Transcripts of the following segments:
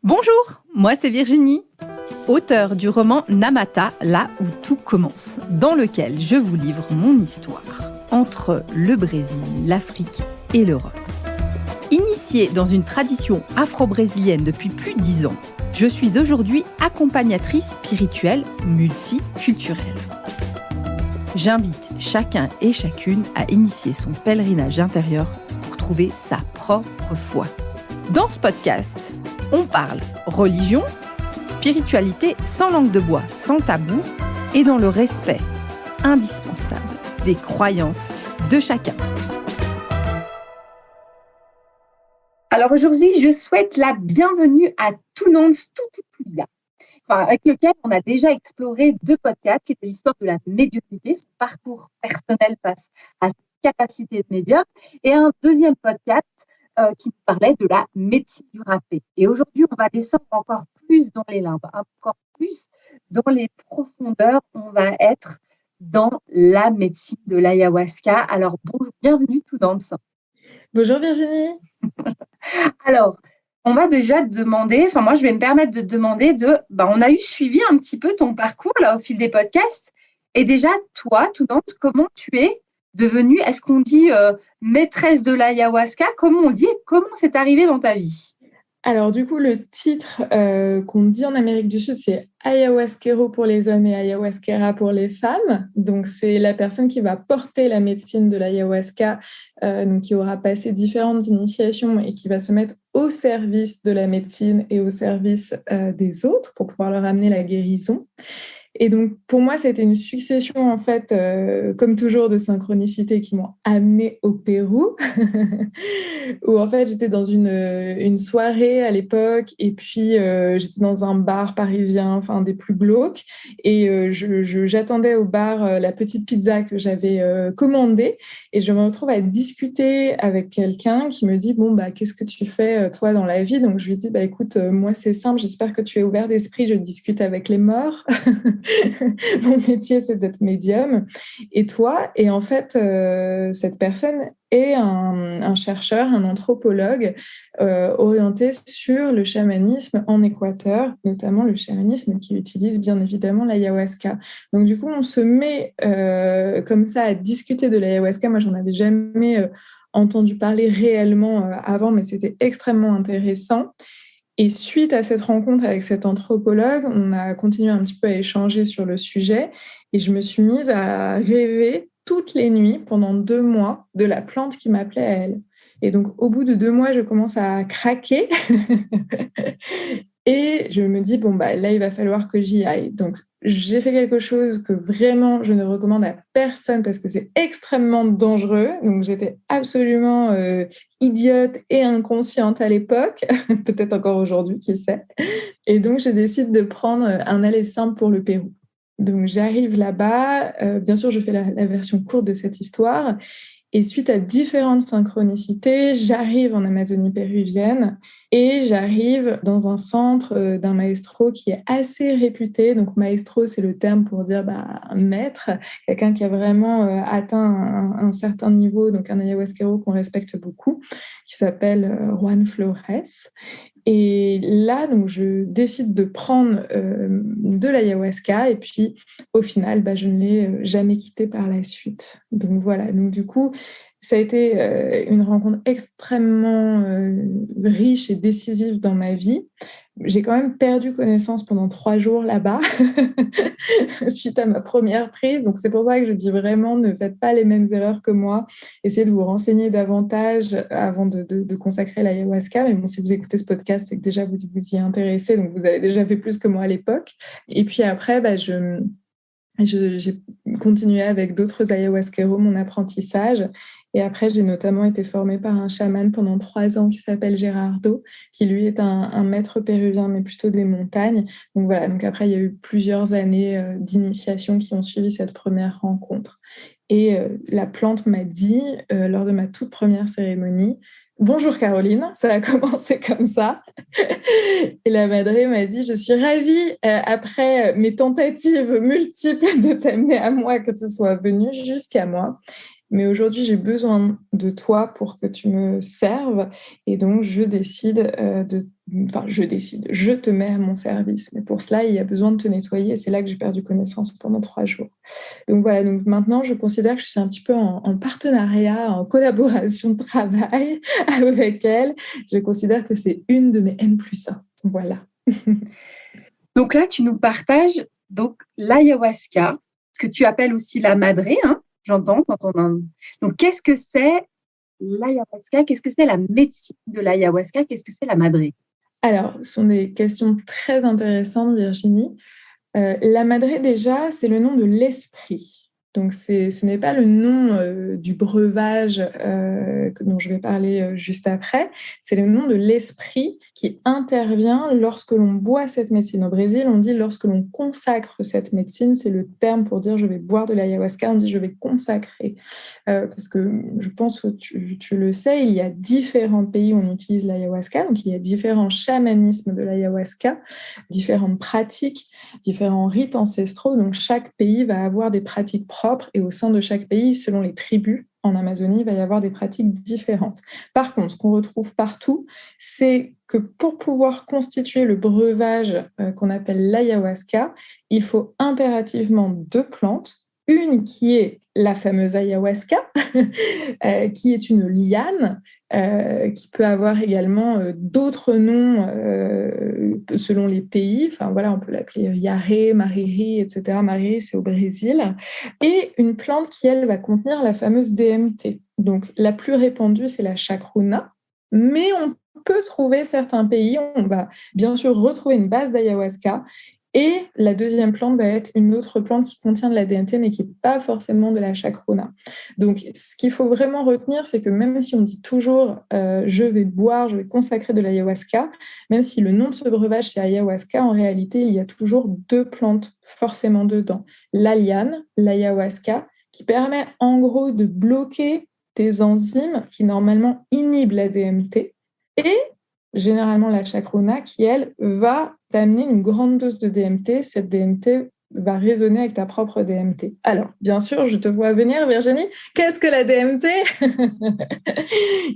Bonjour, moi c'est Virginie, auteure du roman Namata, là où tout commence, dans lequel je vous livre mon histoire entre le Brésil, l'Afrique et l'Europe. Initiée dans une tradition afro-brésilienne depuis plus de 10 ans, je suis aujourd'hui accompagnatrice spirituelle multiculturelle. J'invite chacun et chacune à initier son pèlerinage intérieur pour trouver sa propre foi. Dans ce podcast, on parle religion, spiritualité sans langue de bois, sans tabou et dans le respect indispensable des croyances de chacun. Alors aujourd'hui, je souhaite la bienvenue à Tounance Tututuya, avec lequel on a déjà exploré 2 podcasts qui étaient l'histoire de la médiumnité, son parcours personnel face à ses capacités de médium, et un deuxième podcast qui parlait de la médecine du rapé. Et aujourd'hui, on va descendre encore plus dans les limbes, encore plus dans les profondeurs. On va être dans la médecine de l'ayahuasca. Alors, bienvenue Tounance. Bonjour Virginie. Alors, on va déjà te demander, moi je vais me permettre de te demander on a eu suivi un petit peu ton parcours là au fil des podcasts. Et déjà, toi, Tounance, comment tu es devenue, est-ce qu'on dit maîtresse de l'ayahuasca? Comment on dit? Comment c'est arrivé dans ta vie? Alors du coup, le titre qu'on dit en Amérique du Sud, c'est ayahuasquero pour les hommes et ayahuasquera pour les femmes. Donc c'est la personne qui va porter la médecine de l'ayahuasca, donc qui aura passé différentes initiations et qui va se mettre au service de la médecine et au service des autres pour pouvoir leur amener la guérison. Et donc, pour moi, c'était une succession, en fait, comme toujours, de synchronicités qui m'ont amenée au Pérou, où, en fait, j'étais dans une soirée à l'époque, et puis j'étais dans un bar parisien, enfin, des plus glauques, et j'attendais au bar la petite pizza que j'avais commandée, et je me retrouve à discuter avec quelqu'un qui me dit, qu'est-ce que tu fais, toi, dans la vie? Donc, je lui dis, écoute, moi, c'est simple, j'espère que tu es ouvert d'esprit, je discute avec les morts. Mon métier, c'est d'être médium. Et toi? Et en fait, cette personne est un chercheur, un anthropologue orienté sur le chamanisme en Équateur, notamment le chamanisme qui utilise bien évidemment l'ayahuasca. Donc du coup, on se met comme ça à discuter de l'ayahuasca. Moi, j'en avais jamais entendu parler réellement avant, mais c'était extrêmement intéressant. Et suite à cette rencontre avec cet anthropologue, on a continué un petit peu à échanger sur le sujet et je me suis mise à rêver toutes les nuits pendant 2 mois de la plante qui m'appelait à elle. Et donc, au bout de 2 mois, je commence à craquer et je me dis, là, il va falloir que j'y aille. Donc, j'ai fait quelque chose que vraiment je ne recommande à personne parce que c'est extrêmement dangereux. Donc, j'étais absolument idiote et inconsciente à l'époque, peut-être encore aujourd'hui, qui sait. Et donc, je décide de prendre un aller simple pour le Pérou. Donc, j'arrive là-bas. Bien sûr, je fais la version courte de cette histoire. Et suite à différentes synchronicités, j'arrive en Amazonie péruvienne et j'arrive dans un centre d'un maestro qui est assez réputé. Donc, maestro, c'est le terme pour dire maître, quelqu'un qui a vraiment atteint un certain niveau, donc un ayahuasquero qu'on respecte beaucoup, qui s'appelle Juan Flores. Et là, donc, je décide de prendre de l'ayahuasca et puis au final, je ne l'ai jamais quitté par la suite. Donc voilà, donc du coup, ça a été une rencontre extrêmement riche et décisive dans ma vie. J'ai quand même perdu connaissance pendant 3 jours là-bas suite à ma première prise. Donc, c'est pour ça que je dis vraiment, ne faites pas les mêmes erreurs que moi. Essayez de vous renseigner davantage avant de consacrer l'ayahuasca. Mais bon, si vous écoutez ce podcast, c'est que déjà vous y intéressez. Donc, vous avez déjà fait plus que moi à l'époque. Et puis après, j'ai continué avec d'autres ayahuasqueros mon apprentissage. Et après, j'ai notamment été formée par un chaman pendant 3 ans qui s'appelle Gerardo, qui lui est un maître péruvien, mais plutôt des montagnes. Donc voilà, donc après, il y a eu plusieurs années d'initiation qui ont suivi cette première rencontre. Et la plante m'a dit, lors de ma toute première cérémonie, bonjour Caroline, ça a commencé comme ça. Et la madre m'a dit, je suis ravie, après mes tentatives multiples de t'amener à moi, que tu sois venue jusqu'à moi. mais aujourd'hui, j'ai besoin de toi pour que tu me serves. Et donc, je te mets à mon service. Mais pour cela, il y a besoin de te nettoyer. Et c'est là que j'ai perdu connaissance pendant 3 jours. Donc voilà, donc maintenant, je considère que je suis un petit peu en partenariat, en collaboration de travail avec elle. Je considère que c'est une de mes N+1. Voilà. Donc là, tu nous partages donc l'ayahuasca, ce que tu appelles aussi la madré, hein, j'entends quand on en... Donc, qu'est-ce que c'est l'ayahuasca? Qu'est-ce que c'est la médecine de l'ayahuasca? Qu'est-ce que c'est la madré? Alors, ce sont des questions très intéressantes, Virginie. La madré, déjà, c'est le nom de l'esprit. Donc, ce n'est pas le nom du breuvage dont je vais parler juste après. C'est le nom de l'esprit qui intervient lorsque l'on boit cette médecine. Au Brésil, on dit lorsque l'on consacre cette médecine. C'est le terme pour dire je vais boire de l'ayahuasca. On dit je vais consacrer. Parce que je pense que tu le sais, il y a différents pays où on utilise l'ayahuasca. Donc, il y a différents chamanismes de l'ayahuasca, différentes pratiques, différents rites ancestraux. Donc, chaque pays va avoir des pratiques propres et au sein de chaque pays, selon les tribus en Amazonie, il va y avoir des pratiques différentes. Par contre, ce qu'on retrouve partout, c'est que pour pouvoir constituer le breuvage qu'on appelle l'ayahuasca, il faut impérativement 2 plantes. Une qui est la fameuse ayahuasca, qui est une liane, qui peut avoir également d'autres noms selon les pays. Enfin voilà, on peut l'appeler Yaré, Mariri, etc. Mariri, c'est au Brésil. Et une plante qui, elle, va contenir la fameuse DMT. Donc la plus répandue, c'est la chacruna, mais on peut trouver certains pays, on va bien sûr retrouver une base d'ayahuasca. Et la deuxième plante va être une autre plante qui contient de la DMT, mais qui n'est pas forcément de la chacruna. Donc, ce qu'il faut vraiment retenir, c'est que même si on dit toujours je vais boire, je vais consacrer de l'ayahuasca, même si le nom de ce breuvage c'est ayahuasca, en réalité, il y a toujours 2 plantes forcément dedans. La liane, l'ayahuasca, qui permet en gros de bloquer tes enzymes qui normalement inhibent la DMT, et généralement la chacruna qui, elle, va t'amener une grande dose de DMT. Cette DMT va résonner avec ta propre DMT. Alors, bien sûr, je te vois venir, Virginie. Qu'est-ce que la DMT?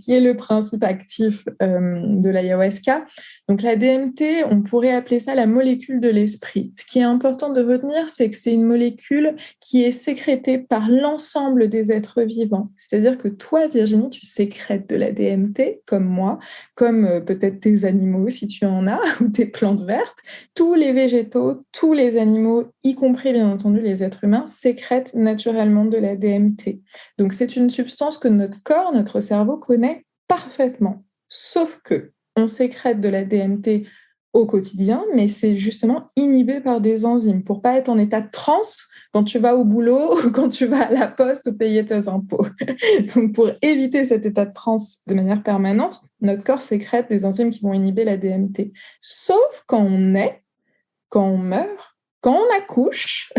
Qui est le principe actif de l'ayahuasca. Donc, la DMT, on pourrait appeler ça la molécule de l'esprit. Ce qui est important de retenir, c'est que c'est une molécule qui est sécrétée par l'ensemble des êtres vivants. C'est-à-dire que toi, Virginie, tu sécrètes de la DMT, comme moi, comme peut-être tes animaux, si tu en as, ou tes plantes vertes. Tous les végétaux, tous les animaux, y compris bien entendu les êtres humains, sécrètent naturellement de la DMT. Donc c'est une substance que notre corps, notre cerveau connaît parfaitement. Sauf que on sécrète de la DMT au quotidien, mais c'est justement inhibé par des enzymes pour pas être en état de transe quand tu vas au boulot ou quand tu vas à la poste ou payer tes impôts. Donc pour éviter cet état de transe de manière permanente, notre corps sécrète des enzymes qui vont inhiber la DMT. Sauf quand on naît, quand on meurt, quand on accouche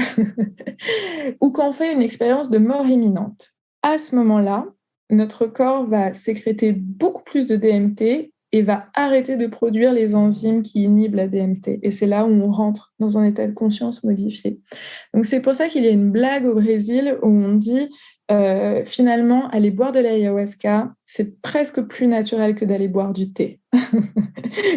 ou quand on fait une expérience de mort imminente. À ce moment-là, notre corps va sécréter beaucoup plus de DMT et va arrêter de produire les enzymes qui inhibent la DMT. Et c'est là où on rentre dans un état de conscience modifié. Donc c'est pour ça qu'il y a une blague au Brésil où on dit finalement, aller boire de l'ayahuasca, c'est presque plus naturel que d'aller boire du thé.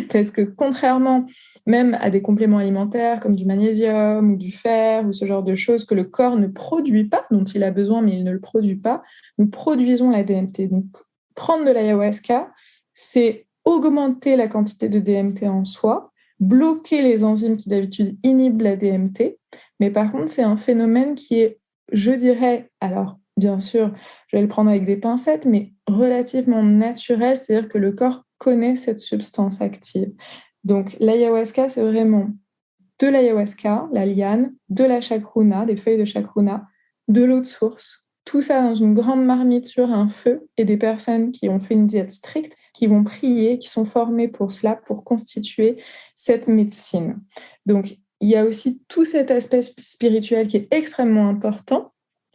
Parce que contrairement même à des compléments alimentaires comme du magnésium ou du fer ou ce genre de choses que le corps ne produit pas, dont il a besoin mais il ne le produit pas, nous produisons la DMT. Donc prendre de l'ayahuasca, c'est augmenter la quantité de DMT en soi, bloquer les enzymes qui d'habitude inhibent la DMT, mais par contre c'est un phénomène qui est, je dirais, alors bien sûr, je vais le prendre avec des pincettes, mais relativement naturel, c'est-à-dire que le corps connaît cette substance active. Donc, l'ayahuasca, c'est vraiment de l'ayahuasca, la liane, de la chacruna, des feuilles de chacruna, de l'eau de source, tout ça dans une grande marmite sur un feu et des personnes qui ont fait une diète stricte, qui vont prier, qui sont formées pour cela, pour constituer cette médecine. Donc, il y a aussi tout cet aspect spirituel qui est extrêmement important.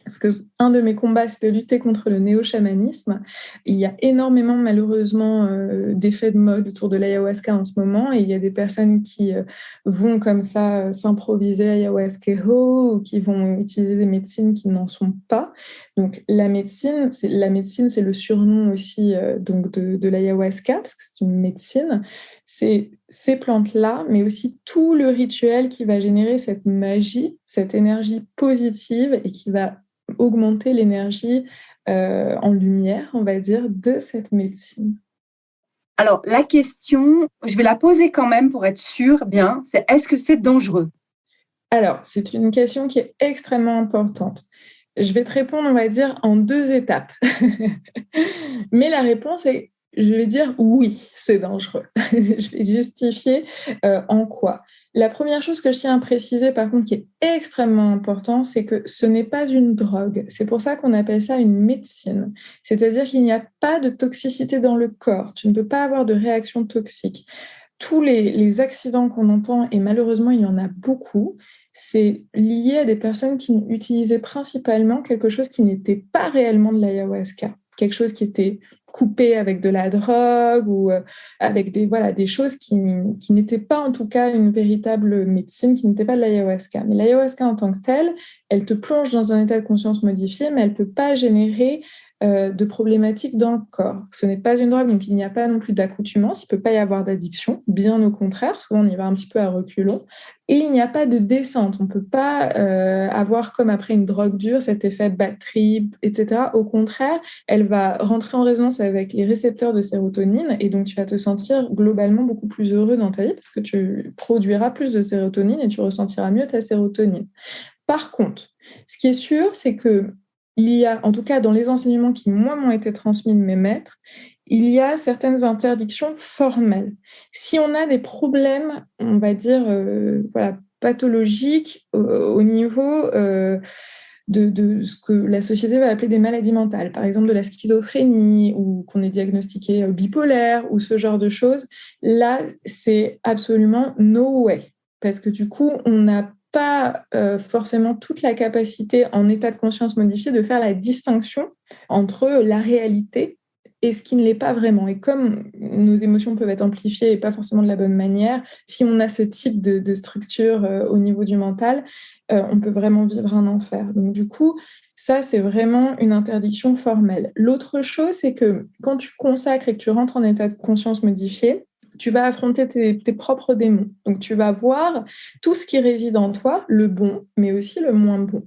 Parce que un de mes combats, c'est de lutter contre le néo-chamanisme. Il y a énormément, malheureusement, d'effets de mode autour de l'ayahuasca en ce moment. Et il y a des personnes qui vont comme ça s'improviser ayahuasquero ou qui vont utiliser des médecines qui n'en sont pas. Donc, la médecine, c'est le surnom aussi donc de l'ayahuasca, parce que c'est une médecine. C'est ces plantes-là, mais aussi tout le rituel qui va générer cette magie, cette énergie positive et qui va augmenter l'énergie en lumière, on va dire, de cette médecine. Alors, la question, je vais la poser quand même pour être sûre, bien, c'est est-ce que c'est dangereux? Alors, c'est une question qui est extrêmement importante. Je vais te répondre, on va dire, en 2 étapes. Mais la réponse est, je vais dire oui, c'est dangereux. Je vais justifier en quoi. La première chose que je tiens à préciser, par contre, qui est extrêmement important, c'est que ce n'est pas une drogue. C'est pour ça qu'on appelle ça une médecine. C'est-à-dire qu'il n'y a pas de toxicité dans le corps. Tu ne peux pas avoir de réaction toxique. Tous les accidents qu'on entend, et malheureusement, il y en a beaucoup, c'est lié à des personnes qui utilisaient principalement quelque chose qui n'était pas réellement de l'ayahuasca, quelque chose qui était coupé avec de la drogue ou avec des choses qui n'étaient pas en tout cas une véritable médecine, qui n'était pas de l'ayahuasca. Mais l'ayahuasca en tant que telle, elle te plonge dans un état de conscience modifié, mais elle ne peut pas générer de problématiques dans le corps. Ce n'est pas une drogue, donc il n'y a pas non plus d'accoutumance, il ne peut pas y avoir d'addiction, bien au contraire, souvent on y va un petit peu à reculons. Et il n'y a pas de descente, on ne peut pas avoir comme après une drogue dure cet effet bad trip, etc. Au contraire, elle va rentrer en résonance avec les récepteurs de sérotonine et donc tu vas te sentir globalement beaucoup plus heureux dans ta vie parce que tu produiras plus de sérotonine et tu ressentiras mieux ta sérotonine. Par contre, ce qui est sûr, c'est que il y a, en tout cas dans les enseignements qui, moi, m'ont été transmis de mes maîtres, il y a certaines interdictions formelles. Si on a des problèmes, on va dire, pathologiques au niveau de ce que la société va appeler des maladies mentales, par exemple de la schizophrénie ou qu'on est diagnostiqué bipolaire ou ce genre de choses, là, c'est absolument no way. Parce que du coup, on n'a pas forcément toute la capacité en état de conscience modifié de faire la distinction entre la réalité et ce qui ne l'est pas vraiment. Et comme nos émotions peuvent être amplifiées et pas forcément de la bonne manière, si on a ce type de structure au niveau du mental, on peut vraiment vivre un enfer. Donc du coup, ça, c'est vraiment une interdiction formelle. L'autre chose, c'est que quand tu consacres et que tu rentres en état de conscience modifié, tu vas affronter tes propres démons. Donc, tu vas voir tout ce qui réside en toi, le bon, mais aussi le moins bon.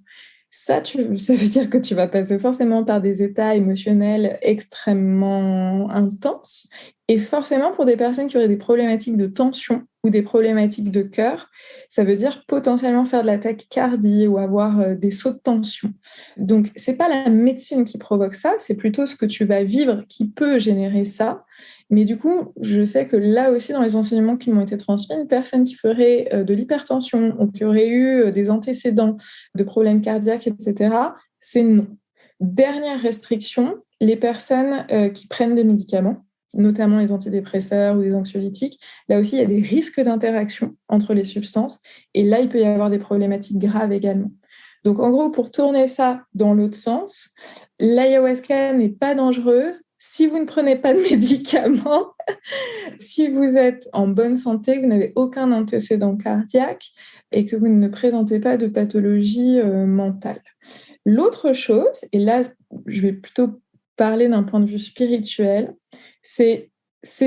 Ça veut dire que tu vas passer forcément par des états émotionnels extrêmement intenses. Et forcément, pour des personnes qui auraient des problématiques de tension ou des problématiques de cœur, ça veut dire potentiellement faire de la tachycardie ou avoir des sauts de tension. Donc, ce n'est pas la médecine qui provoque ça, c'est plutôt ce que tu vas vivre qui peut générer ça. Mais du coup, je sais que là aussi, dans les enseignements qui m'ont été transmis, une personne qui ferait de l'hypertension ou qui aurait eu des antécédents de problèmes cardiaques, etc., c'est non. Dernière restriction, les personnes qui prennent des médicaments, notamment les antidépresseurs ou les anxiolytiques, là aussi, il y a des risques d'interaction entre les substances. Et là, il peut y avoir des problématiques graves également. Donc, en gros, pour tourner ça dans l'autre sens, l'ayahuasca n'est pas dangereuse. Si vous ne prenez pas de médicaments, si vous êtes en bonne santé, que vous n'avez aucun antécédent cardiaque et que vous ne présentez pas de pathologie mentale. L'autre chose, et là, je vais plutôt parler d'un point de vue spirituel, c'est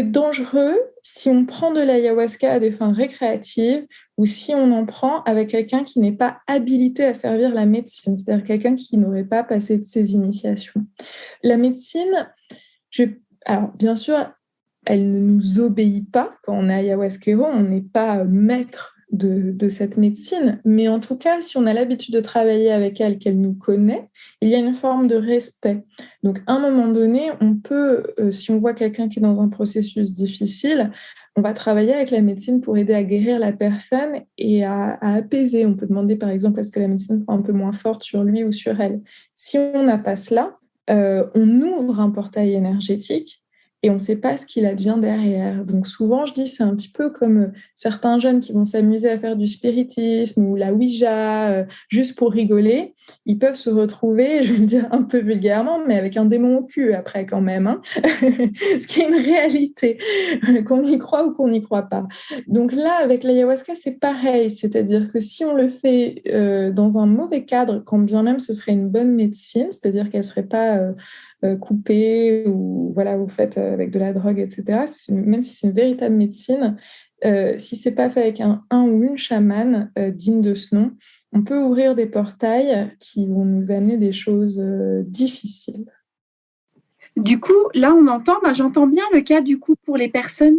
dangereux si on prend de l'ayahuasca à des fins récréatives ou si on en prend avec quelqu'un qui n'est pas habilité à servir la médecine, c'est-à-dire quelqu'un qui n'aurait pas passé de ces initiations. La médecine, alors bien sûr, elle ne nous obéit pas. Quand on est ayahuasquero, on n'est pas maître de cette médecine, mais en tout cas, si on a l'habitude de travailler avec elle, qu'elle nous connaît, il y a une forme de respect. Donc, à un moment donné, on peut, si on voit quelqu'un qui est dans un processus difficile, on va travailler avec la médecine pour aider à guérir la personne et à apaiser. On peut demander, par exemple, est-ce que la médecine soit un peu moins forte sur lui ou sur elle. Si on n'a pas cela, on ouvre un portail énergétique et on ne sait pas ce qu'il advient derrière. Donc souvent, je dis, c'est un petit peu comme certains jeunes qui vont s'amuser à faire du spiritisme ou la Ouija, juste pour rigoler. Ils peuvent se retrouver, je vais le dire un peu vulgairement, mais avec un démon au cul après quand même, hein. Ce qui est une réalité, qu'on y croit ou qu'on n'y croit pas. Donc là, avec l'ayahuasca, c'est pareil, c'est-à-dire que si on le fait dans un mauvais cadre, quand bien même ce serait une bonne médecine, c'est-à-dire qu'elle ne serait pas coupée ou voilà, vous faites avec de la drogue, etc., même si c'est une véritable médecine, si ce n'est pas fait avec un ou une chamane digne de ce nom, on peut ouvrir des portails qui vont nous amener des choses difficiles. Du coup, là, on entend, j'entends bien le cas du coup pour les personnes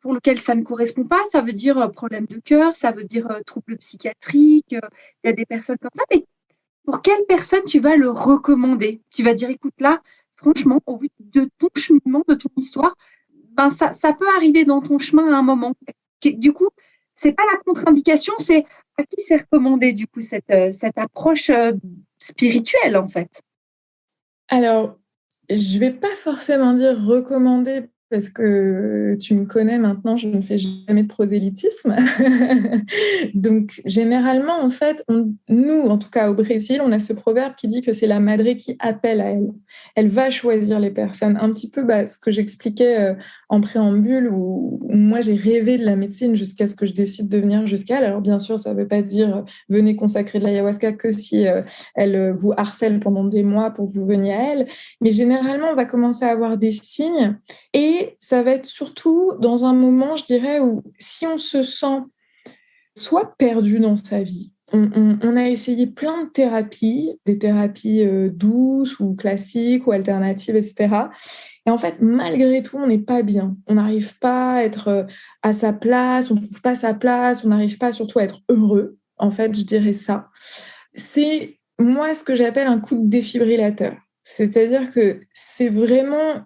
pour lesquelles ça ne correspond pas. Ça veut dire problème de cœur, ça veut dire troubles psychiatriques. Il y a des personnes comme ça. Mais pour quelle personne tu vas le recommander? Tu vas dire, écoute, là, franchement, au vu de ton cheminement, de ton histoire, ça peut arriver dans ton chemin à un moment. Du coup, c'est pas la contre-indication, c'est à qui c'est recommandé du coup cette approche spirituelle en fait. Alors, je ne vais pas forcément dire recommander parce que tu me connais maintenant, je ne fais jamais de prosélytisme. Donc, généralement, en fait, nous, en tout cas au Brésil, on a ce proverbe qui dit que c'est la madré qui appelle à elle. Elle va choisir les personnes. Un petit peu ce que j'expliquais en préambule, où moi, j'ai rêvé de la médecine jusqu'à ce que je décide de venir jusqu'à elle. Alors, bien sûr, ça ne veut pas dire venez consacrer de l'ayahuasca que si elle vous harcèle pendant des mois pour que vous veniez à elle. Mais généralement, on va commencer à avoir des signes et ça va être surtout dans un moment, je dirais, où si on se sent soit perdu dans sa vie, on a essayé plein de thérapies, des thérapies douces ou classiques ou alternatives, etc. Et en fait, malgré tout, on n'est pas bien. On n'arrive pas à être à sa place, on ne trouve pas sa place, on n'arrive pas surtout à être heureux. En fait, je dirais ça. C'est moi ce que j'appelle un coup de défibrillateur. C'est-à-dire que c'est vraiment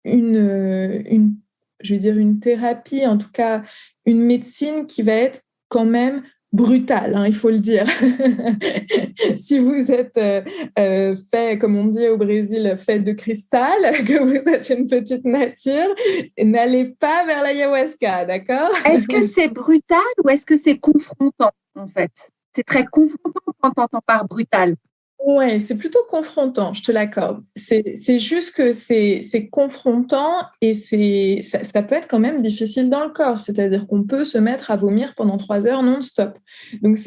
je vais dire une thérapie, en tout cas une médecine qui va être quand même brutale, hein, il faut le dire. Si vous êtes fait, comme on dit au Brésil, fait de cristal, que vous êtes une petite nature, n'allez pas vers l'ayahuasca, d'accord? Est-ce que c'est brutal ou est-ce que c'est confrontant en fait? C'est très confrontant quand on entend par brutal. Ouais, c'est plutôt confrontant, je te l'accorde. C'est juste que c'est confrontant et ça peut être quand même difficile dans le corps. C'est-à-dire qu'on peut se mettre à vomir pendant 3 heures non-stop. Donc,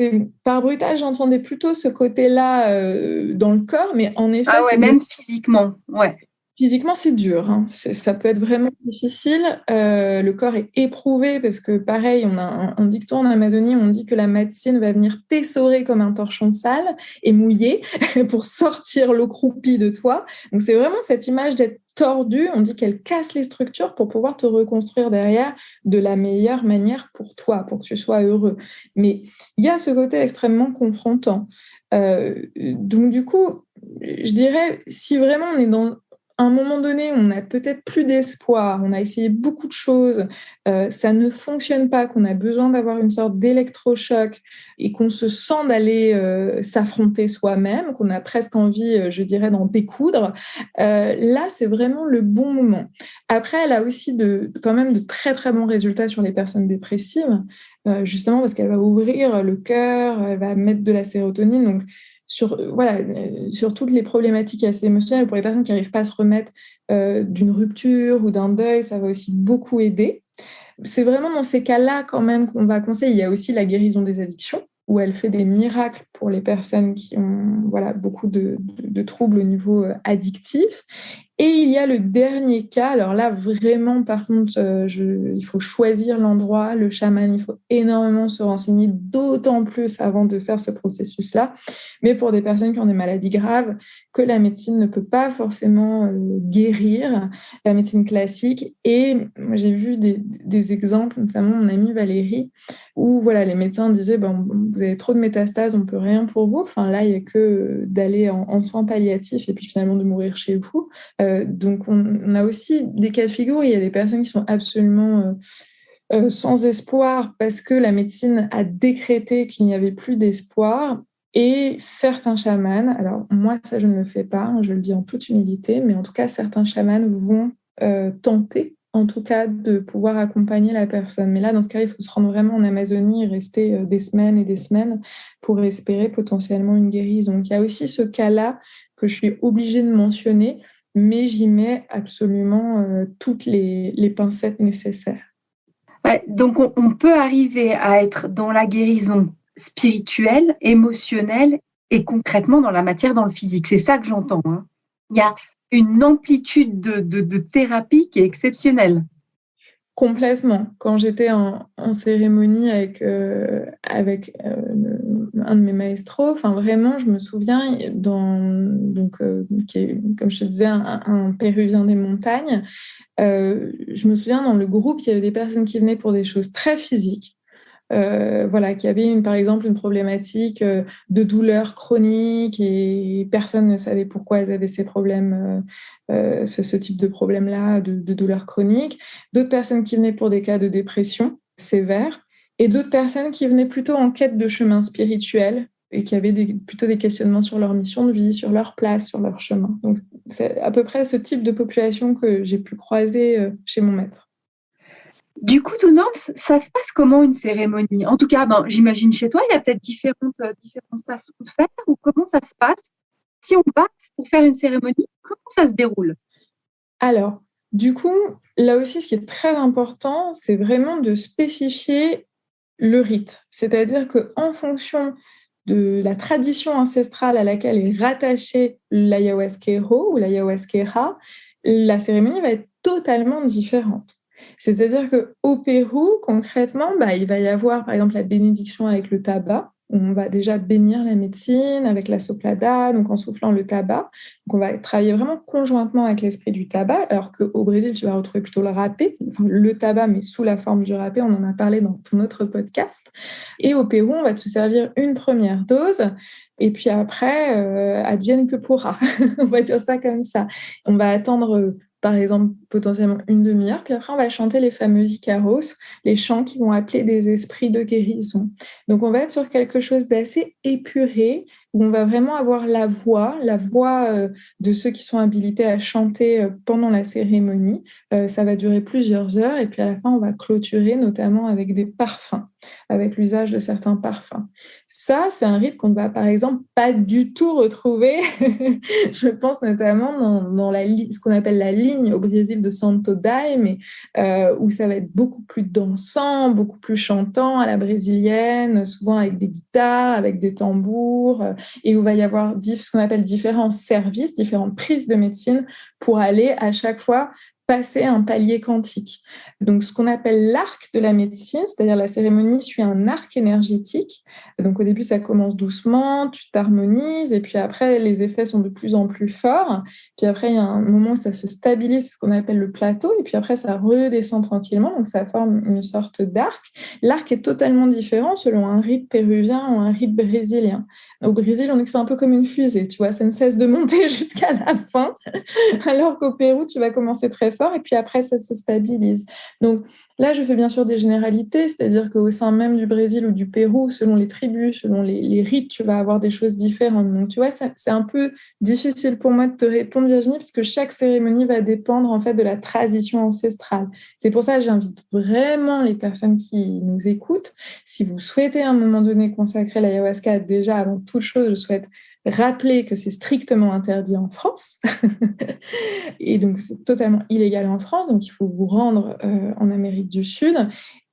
par brutal, j'entendais plutôt ce côté-là dans le corps, mais en effet, Ah ouais, même physiquement, ouais. Physiquement, c'est dur, hein. Ça peut être vraiment difficile. Le corps est éprouvé parce que, pareil, on a un dicton en Amazonie, on dit que la médecine va venir t'essorer comme un torchon sale et mouillé pour sortir l'eau croupie de toi. Donc, c'est vraiment cette image d'être tordu. On dit qu'elle casse les structures pour pouvoir te reconstruire derrière de la meilleure manière pour toi, pour que tu sois heureux. Mais il y a ce côté extrêmement confrontant. Donc, du coup, je dirais, si vraiment on est dans à un moment donné, on n'a peut-être plus d'espoir, on a essayé beaucoup de choses, ça ne fonctionne pas, qu'on a besoin d'avoir une sorte d'électrochoc et qu'on se sent d'aller s'affronter soi-même, qu'on a presque envie, je dirais, d'en découdre, là, c'est vraiment le bon moment. Après, elle a aussi quand même de très, très bons résultats sur les personnes dépressives, justement parce qu'elle va ouvrir le cœur, elle va mettre de la sérotonine, donc sur toutes les problématiques assez émotionnelles, pour les personnes qui n'arrivent pas à se remettre d'une rupture ou d'un deuil, ça va aussi beaucoup aider. C'est vraiment dans ces cas-là quand même qu'on va conseiller. Il y a aussi la guérison des addictions, où elle fait des miracles pour les personnes qui ont beaucoup de troubles au niveau addictif. Et il y a le dernier cas, alors là vraiment par contre il faut choisir l'endroit, le chaman, il faut énormément se renseigner, d'autant plus avant de faire ce processus-là, mais pour des personnes qui ont des maladies graves, que la médecine ne peut pas forcément guérir, la médecine classique. Et moi, j'ai vu des exemples, notamment mon amie Valérie, où voilà, les médecins disaient vous avez trop de métastases, on ne peut rien pour vous. Enfin, là, il n'y a que d'aller en soins palliatifs et puis finalement de mourir chez vous. Donc, on a aussi des cas de figure où il y a des personnes qui sont absolument sans espoir parce que la médecine a décrété qu'il n'y avait plus d'espoir. Et certains chamans, alors moi, ça, je ne le fais pas, je le dis en toute humilité, mais en tout cas, certains chamans vont tenter, en tout cas, de pouvoir accompagner la personne. Mais là, dans ce cas, il faut se rendre vraiment en Amazonie et rester des semaines et des semaines pour espérer potentiellement une guérison. Donc, il y a aussi ce cas-là que je suis obligée de mentionner, mais j'y mets absolument toutes les pincettes nécessaires. Ouais, donc, on peut arriver à être dans la guérison spirituelle, émotionnelle et concrètement dans la matière, dans le physique. C'est ça que j'entends, hein. Il y a une amplitude de thérapie qui est exceptionnelle. Complètement. Quand j'étais en cérémonie avec un de mes maestros, enfin vraiment, je me souviens, qui est, comme je te disais, un Péruvien des montagnes, je me souviens dans le groupe, il y avait des personnes qui venaient pour des choses très physiques. Qui avait par exemple une problématique de douleur chronique et personne ne savait pourquoi elles avaient ces problèmes, ce type de problème-là, de douleur chronique. D'autres personnes qui venaient pour des cas de dépression sévère et d'autres personnes qui venaient plutôt en quête de chemin spirituel et qui avaient plutôt des questionnements sur leur mission de vie, sur leur place, sur leur chemin. Donc, c'est à peu près ce type de population que j'ai pu croiser chez mon maître. Du coup, Tounance, ça se passe comment une cérémonie? En tout cas, j'imagine chez toi, il y a peut-être différentes façons de faire, ou comment ça se passe? Si on va pour faire une cérémonie, comment ça se déroule? Alors, du coup, là aussi, ce qui est très important, c'est vraiment de spécifier le rite. C'est-à-dire qu'en fonction de la tradition ancestrale à laquelle est rattaché l'ayahuasquero ou l'ayahuasquera, la cérémonie va être totalement différente. C'est-à-dire qu'au Pérou, concrètement, il va y avoir, par exemple, la bénédiction avec le tabac. On va déjà bénir la médecine avec la soplada, donc en soufflant le tabac. Donc on va travailler vraiment conjointement avec l'esprit du tabac, alors qu'au Brésil, tu vas retrouver plutôt le râpé, enfin le tabac, mais sous la forme du râpé. On en a parlé dans ton autre podcast. Et au Pérou, on va te servir une première dose. Et puis après, advienne que pourra. On va dire ça comme ça. On va attendre par exemple, potentiellement une demi-heure, puis après, on va chanter les fameux Icaros, les chants qui vont appeler des esprits de guérison. Donc, on va être sur quelque chose d'assez épuré, où on va vraiment avoir la voix de ceux qui sont habilités à chanter pendant la cérémonie. Ça va durer plusieurs heures, et puis à la fin, on va clôturer, notamment avec des parfums, avec l'usage de certains parfums. Ça, c'est un rite qu'on ne va, par exemple, pas du tout retrouver, je pense notamment dans ce qu'on appelle la ligne au Brésil de Santo Daime, où ça va être beaucoup plus dansant, beaucoup plus chantant à la brésilienne, souvent avec des guitares, avec des tambours, et où il va y avoir ce qu'on appelle différents services, différentes prises de médecine pour aller à chaque fois passer un palier quantique. Donc, ce qu'on appelle l'arc de la médecine, c'est-à-dire la cérémonie suit un arc énergétique. Donc, au début, ça commence doucement, tu t'harmonises, et puis après, les effets sont de plus en plus forts. Puis après, il y a un moment où ça se stabilise, c'est ce qu'on appelle le plateau, et puis après, ça redescend tranquillement, donc ça forme une sorte d'arc. L'arc est totalement différent selon un rite péruvien ou un rite brésilien. Au Brésil, on dit que c'est un peu comme une fusée, tu vois, ça ne cesse de monter jusqu'à la fin, alors qu'au Pérou, tu vas commencer très fort, et puis après, ça se stabilise. Donc là, je fais bien sûr des généralités, c'est-à-dire qu'au sein même du Brésil ou du Pérou, selon les tribus, selon les rites, tu vas avoir des choses différentes. Donc tu vois, c'est un peu difficile pour moi de te répondre, Virginie, parce que chaque cérémonie va dépendre en fait de la tradition ancestrale. C'est pour ça que j'invite vraiment les personnes qui nous écoutent, si vous souhaitez à un moment donné consacrer l'ayahuasca, déjà avant toute chose, je souhaite rappeler que c'est strictement interdit en France et donc c'est totalement illégal en France, donc il faut vous rendre en Amérique du Sud.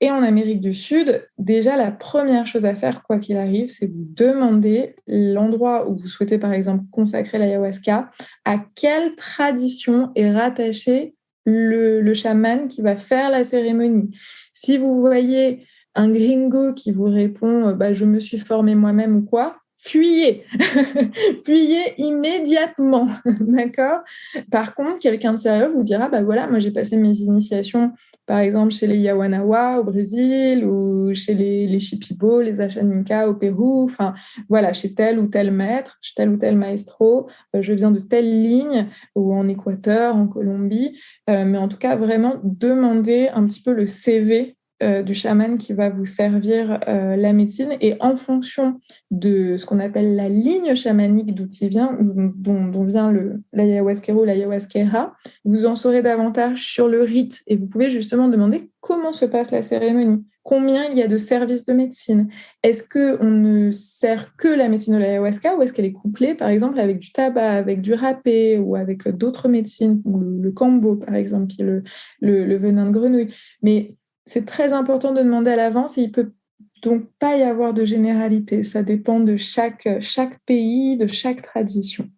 Et en Amérique du Sud, déjà la première chose à faire, quoi qu'il arrive, c'est vous demander l'endroit où vous souhaitez par exemple consacrer l'ayahuasca, à quelle tradition est rattaché le chaman qui va faire la cérémonie. Si vous voyez un gringo qui vous répond je me suis formé moi-même ou quoi, fuyez, fuyez immédiatement, d'accord? Par contre, quelqu'un de sérieux vous dira, moi j'ai passé mes initiations, par exemple chez les Yawanawa au Brésil, ou chez les Shipibo, les Achaninka au Pérou, enfin voilà, chez tel ou tel maître, chez tel ou tel maestro, je viens de telle ligne, ou en Équateur, en Colombie, mais en tout cas vraiment demander un petit peu le CV du chaman qui va vous servir la médecine. Et en fonction de ce qu'on appelle la ligne chamanique dont vient l'ayahuasquero ou l'ayahuasquera, vous en saurez davantage sur le rite. Et vous pouvez justement demander comment se passe la cérémonie. Combien il y a de services de médecine? Est-ce qu'on ne sert que la médecine de l'ayahuasca ou est-ce qu'elle est couplée, par exemple, avec du tabac, avec du râpé ou avec d'autres médecines, ou le kambo, par exemple, qui est le venin de grenouille? Mais c'est très important de demander à l'avance et il ne peut donc pas y avoir de généralité. Ça dépend de chaque pays, de chaque tradition.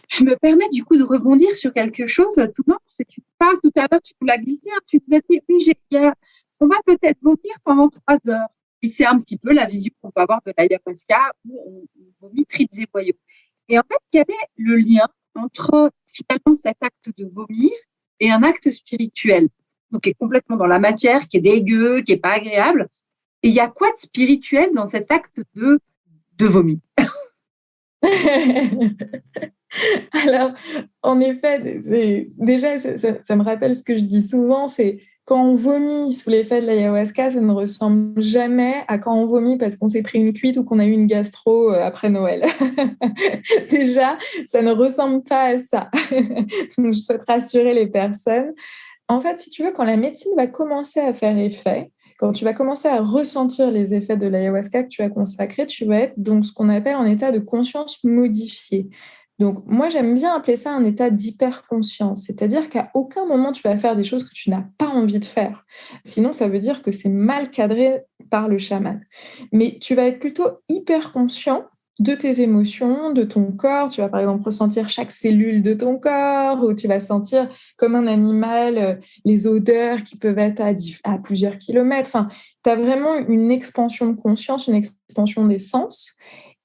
Je me permets du coup de rebondir sur quelque chose, tout le monde, c'est que tu parles tout à l'heure, tu nous l'as glissé, tu nous as dit, oui, on va peut-être vomir pendant 3 heures. Et c'est un petit peu la vision qu'on peut avoir de l'ayahuasca où on vomit tripes et boyaux. Et en fait, quel est le lien entre finalement cet acte de vomir et un acte spirituel, donc qui est complètement dans la matière, qui est dégueu, qui n'est pas agréable? Et il y a quoi de spirituel dans cet acte de vomi? Alors, en effet, déjà, ça me rappelle ce que je dis souvent, c'est quand on vomit sous l'effet de l'ayahuasca, ça ne ressemble jamais à quand on vomit parce qu'on s'est pris une cuite ou qu'on a eu une gastro après Noël. Déjà, ça ne ressemble pas à ça. Donc, je souhaite rassurer les personnes. En fait, si tu veux, quand la médecine va commencer à faire effet, quand tu vas commencer à ressentir les effets de l'ayahuasca que tu as consacré, tu vas être donc ce qu'on appelle en état de conscience modifié. Donc, moi, j'aime bien appeler ça un état d'hyperconscience, c'est-à-dire qu'à aucun moment, tu vas faire des choses que tu n'as pas envie de faire. Sinon, ça veut dire que c'est mal cadré par le chaman. Mais tu vas être plutôt hyper conscient de tes émotions, de ton corps. Tu vas par exemple ressentir chaque cellule de ton corps ou tu vas sentir comme un animal les odeurs qui peuvent être à plusieurs kilomètres. Enfin, tu as vraiment une expansion de conscience, une expansion des sens.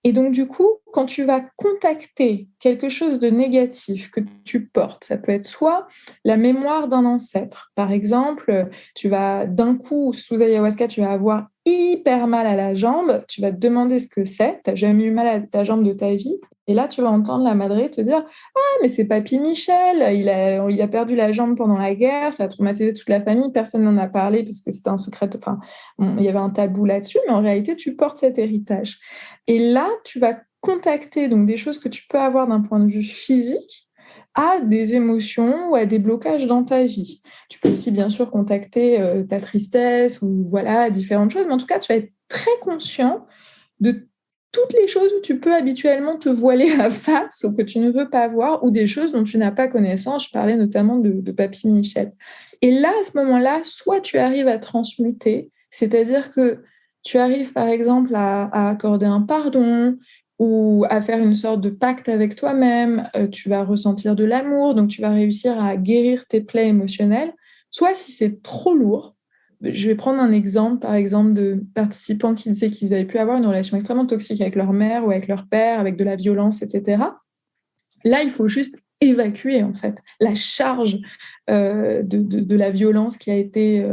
Et donc, du coup, quand tu vas contacter quelque chose de négatif que tu portes, ça peut être soit la mémoire d'un ancêtre. Par exemple, tu vas d'un coup, sous ayahuasca, tu vas avoir hyper mal à la jambe, tu vas te demander ce que c'est, tu n'as jamais eu mal à ta jambe de ta vie, et là, tu vas entendre la madré te dire « Ah, mais c'est Papy Michel, il a perdu la jambe pendant la guerre, ça a traumatisé toute la famille, personne n'en a parlé parce que c'était un secret, enfin, il y avait un tabou là-dessus, mais en réalité, tu portes cet héritage. » Et là, tu vas contacter donc, des choses que tu peux avoir d'un point de vue physique à des émotions ou à des blocages dans ta vie. Tu peux aussi, bien sûr, contacter ta tristesse ou voilà, différentes choses, mais en tout cas, tu vas être très conscient de toutes les choses où tu peux habituellement te voiler la face ou que tu ne veux pas voir ou des choses dont tu n'as pas connaissance. Je parlais notamment de Papy Michel. Et là, à ce moment-là, soit tu arrives à transmuter, c'est-à-dire que tu arrives, par exemple, à accorder un pardon ou à faire une sorte de pacte avec toi-même, tu vas ressentir de l'amour, donc tu vas réussir à guérir tes plaies émotionnelles. Soit si c'est trop lourd, je vais prendre un exemple, par exemple, de participants qui disaient qu'ils avaient pu avoir une relation extrêmement toxique avec leur mère ou avec leur père, avec de la violence, etc. Là, il faut juste évacuer, en fait, la charge de la violence qui a été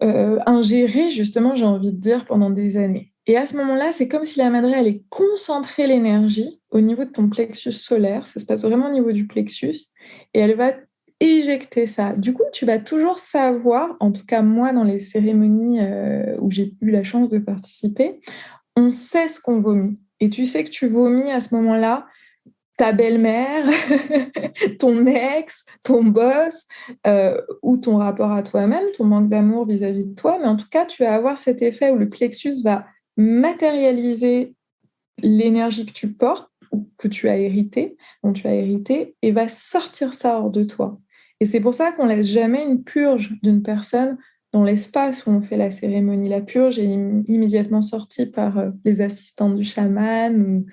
ingérée, justement, j'ai envie de dire, pendant des années. Et à ce moment-là, c'est comme si la madré allait concentrer l'énergie au niveau de ton plexus solaire. Ça se passe vraiment au niveau du plexus. Et elle va éjecter ça. Du coup, tu vas toujours savoir, en tout cas moi, dans les cérémonies où j'ai eu la chance de participer, on sait ce qu'on vomit. Et tu sais que tu vomis à ce moment-là ta belle-mère, ton ex, ton boss, ou ton rapport à toi-même, ton manque d'amour vis-à-vis de toi. Mais en tout cas, tu vas avoir cet effet où le plexus va matérialiser l'énergie que tu portes ou que tu as hérité, dont tu as hérité, et va sortir ça hors de toi. Et c'est pour ça qu'on ne laisse jamais une purge d'une personne dans l'espace où on fait la cérémonie. La purge est immédiatement sortie par les assistants du chaman ou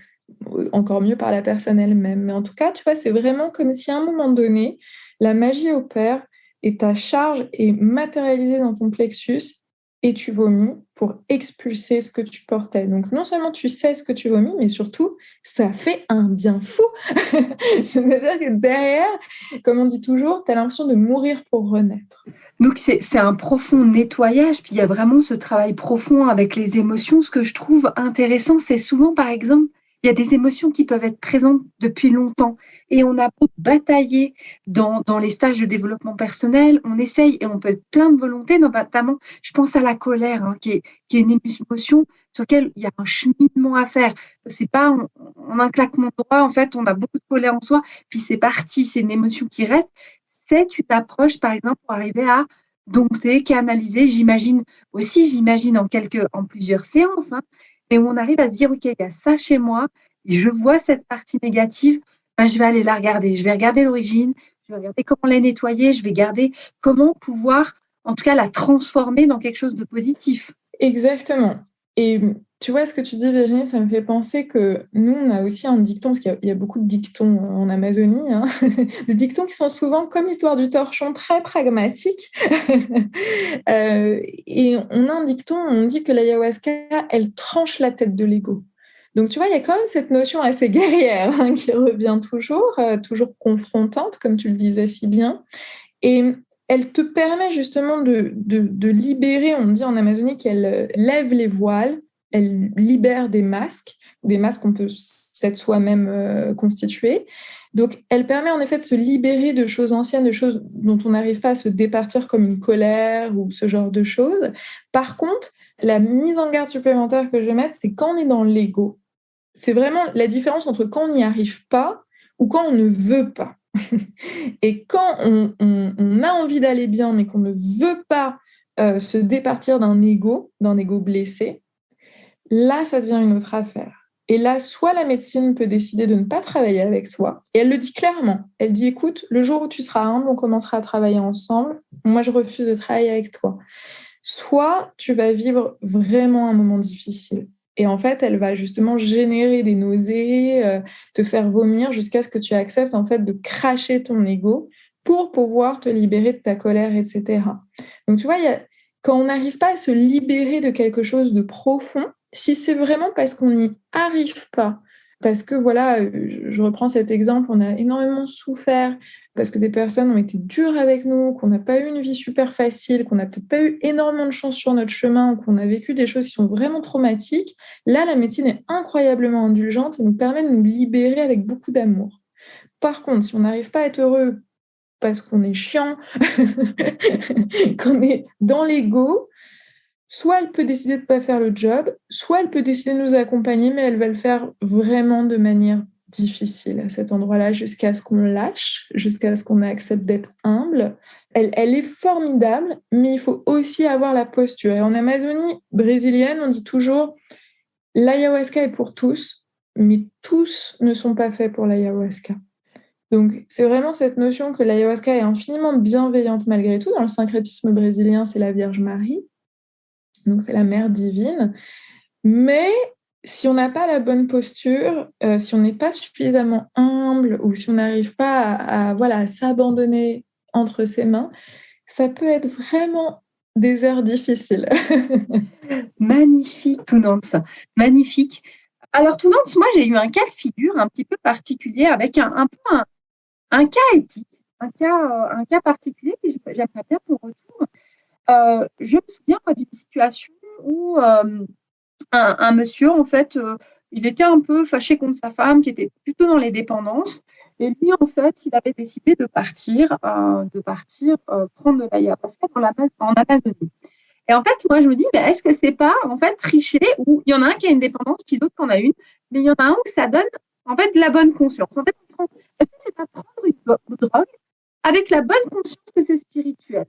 encore mieux par la personne elle-même. Mais en tout cas, tu vois, c'est vraiment comme si à un moment donné, la magie opère et ta charge est matérialisée dans ton plexus et tu vomis pour expulser ce que tu portais. Donc, non seulement tu sais ce que tu vomis, mais surtout, ça fait un bien fou. C'est-à-dire que derrière, comme on dit toujours, tu as l'impression de mourir pour renaître. Donc, c'est un profond nettoyage, puis il y a vraiment ce travail profond avec les émotions. Ce que je trouve intéressant, c'est souvent, par exemple, il y a des émotions qui peuvent être présentes depuis longtemps. Et on a beau batailler dans les stages de développement personnel, on essaye et on peut être plein de volonté, notamment, je pense à la colère, hein, qui est une émotion sur laquelle il y a un cheminement à faire. C'est pas en un claquement de doigts, en fait, on a beaucoup de colère en soi, puis c'est parti, c'est une émotion qui reste. C'est une approche, par exemple, pour arriver à dompter, canaliser, j'imagine en plusieurs séances, hein, mais où on arrive à se dire, OK, il y a ça chez moi, je vois cette partie négative, ben, je vais aller la regarder, je vais regarder l'origine, je vais regarder comment la nettoyer, je vais regarder comment pouvoir, en tout cas, la transformer dans quelque chose de positif. Exactement. Et tu vois, ce que tu dis, Virginie, ça me fait penser que nous, on a aussi un dicton, parce qu'il y a beaucoup de dictons en Amazonie, hein, des dictons qui sont souvent, comme l'histoire du torchon, très pragmatiques. Et on a un dicton, on dit que l'ayahuasca, elle tranche la tête de l'ego. Donc, tu vois, il y a quand même cette notion assez guerrière, hein, qui revient toujours confrontante, comme tu le disais si bien. Et elle te permet justement de libérer, on dit en Amazonie qu'elle lève les voiles, elle libère des masques qu'on peut s'être soi-même constituer. Donc, elle permet en effet de se libérer de choses anciennes, de choses dont on n'arrive pas à se départir comme une colère ou ce genre de choses. Par contre, la mise en garde supplémentaire que je vais mettre, c'est quand on est dans l'ego. C'est vraiment la différence entre quand on n'y arrive pas ou quand on ne veut pas. Et quand on a envie d'aller bien, mais qu'on ne veut pas se départir d'un ego blessé, là, ça devient une autre affaire. Et là, soit la médecine peut décider de ne pas travailler avec toi, et elle le dit clairement. Elle dit, écoute, le jour où tu seras humble, on commencera à travailler ensemble. Moi, je refuse de travailler avec toi. Soit tu vas vivre vraiment un moment difficile. Et en fait, elle va justement générer des nausées, te faire vomir jusqu'à ce que tu acceptes en fait de cracher ton ego pour pouvoir te libérer de ta colère, etc. Donc tu vois, quand on n'arrive pas à se libérer de quelque chose de profond, si c'est vraiment parce qu'on n'y arrive pas, parce que voilà, je reprends cet exemple, on a énormément souffert, parce que des personnes ont été dures avec nous, qu'on n'a pas eu une vie super facile, qu'on n'a peut-être pas eu énormément de chance sur notre chemin, qu'on a vécu des choses qui sont vraiment traumatiques, là, la médecine est incroyablement indulgente et nous permet de nous libérer avec beaucoup d'amour. Par contre, si on n'arrive pas à être heureux parce qu'on est chiant, qu'on est dans l'ego, soit elle peut décider de ne pas faire le job, soit elle peut décider de nous accompagner, mais elle va le faire vraiment de manière difficile à cet endroit-là, jusqu'à ce qu'on lâche, jusqu'à ce qu'on accepte d'être humble. Elle est formidable, mais il faut aussi avoir la posture. Et en Amazonie brésilienne, on dit toujours « l'ayahuasca est pour tous, mais tous ne sont pas faits pour l'ayahuasca ». Donc, c'est vraiment cette notion que l'ayahuasca est infiniment bienveillante malgré tout. Dans le syncrétisme brésilien, c'est la Vierge Marie. Donc, c'est la mère divine. Mais si on n'a pas la bonne posture, si on n'est pas suffisamment humble ou si on n'arrive pas à s'abandonner entre ses mains, ça peut être vraiment des heures difficiles. Magnifique, Tounance. Magnifique. Alors, Tounance, moi, j'ai eu un cas de figure un petit peu particulier avec un cas éthique, un cas particulier que j'aimerais bien ton retour. Je me souviens d'une situation où un monsieur, en fait, il était un peu fâché contre sa femme, qui était plutôt dans les dépendances. Et lui, en fait, il avait décidé de partir prendre de l'ayahuasca en Amazonie. Et en fait, moi, je me dis, est-ce que c'est pas, en fait, tricher, où il y en a un qui a une dépendance, puis l'autre qui en a une, mais il y en a un où ça donne, en fait, de la bonne conscience. En fait, est-ce que c'est pas prendre une drogue avec la bonne conscience que c'est spirituel?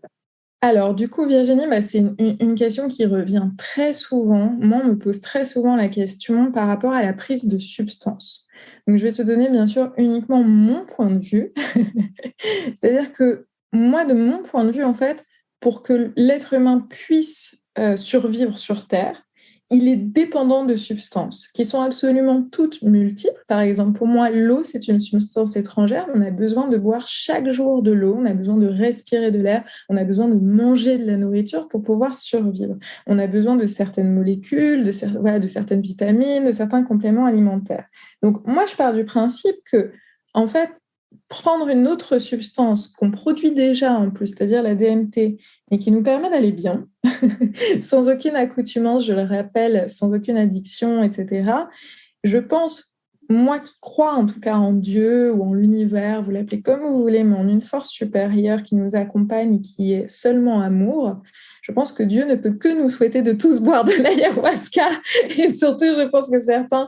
Alors, du coup, Virginie, c'est une question qui revient très souvent. Moi, on me pose très souvent la question par rapport à la prise de substances. Donc, je vais te donner, bien sûr, uniquement mon point de vue. C'est-à-dire que moi, de mon point de vue, en fait, pour que l'être humain puisse survivre sur Terre, il est dépendant de substances qui sont absolument toutes multiples. Par exemple, pour moi, l'eau, c'est une substance étrangère. On a besoin de boire chaque jour de l'eau, on a besoin de respirer de l'air, on a besoin de manger de la nourriture pour pouvoir survivre. On a besoin de certaines molécules, de certaines vitamines, de certains compléments alimentaires. Donc, moi, je pars du principe que, en fait, prendre une autre substance qu'on produit déjà en plus, c'est-à-dire la DMT, et qui nous permet d'aller bien, sans aucune accoutumance, je le rappelle, sans aucune addiction, etc., je pense moi qui crois en tout cas en Dieu ou en l'univers, vous l'appelez comme vous voulez, mais en une force supérieure qui nous accompagne et qui est seulement amour, je pense que Dieu ne peut que nous souhaiter de tous boire de l'ayahuasca. Et surtout, je pense que certains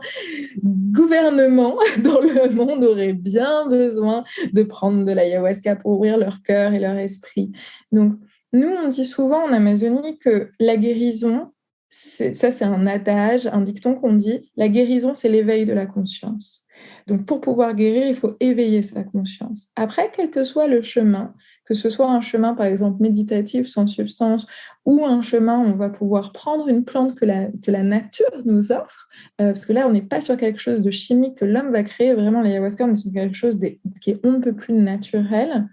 gouvernements dans le monde auraient bien besoin de prendre de l'ayahuasca pour ouvrir leur cœur et leur esprit. Donc, nous, on dit souvent en Amazonie que la guérison, c'est un adage, un dicton qu'on dit, la guérison, c'est l'éveil de la conscience. Donc, pour pouvoir guérir, il faut éveiller sa conscience. Après, quel que soit le chemin, que ce soit un chemin, par exemple, méditatif, sans substance, ou un chemin où on va pouvoir prendre une plante que la nature nous offre, parce que là, on n'est pas sur quelque chose de chimique que l'homme va créer. Vraiment, l'ayahuasca, on est sur quelque chose qui est on ne peut plus naturel.